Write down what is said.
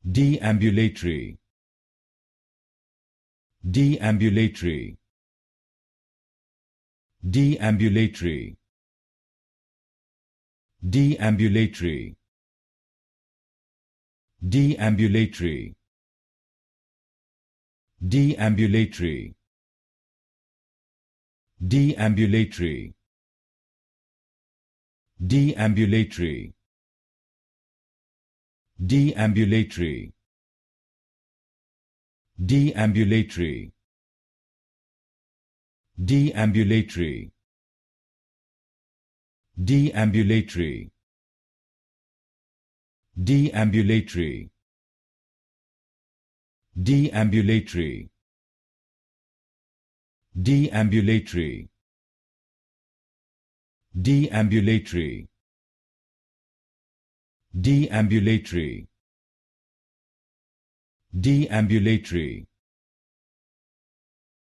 Deambulatory. Deambulatory. Deambulatory. Deambulatory. Deambulatory. Deambulatory. Deambulatory. Deambulatory. Deambulatory. Deambulatory. Deambulatory. Deambulatory. Deambulatory. Deambulatory. Deambulatory. Deambulatory. Deambulatory. Deambulatory.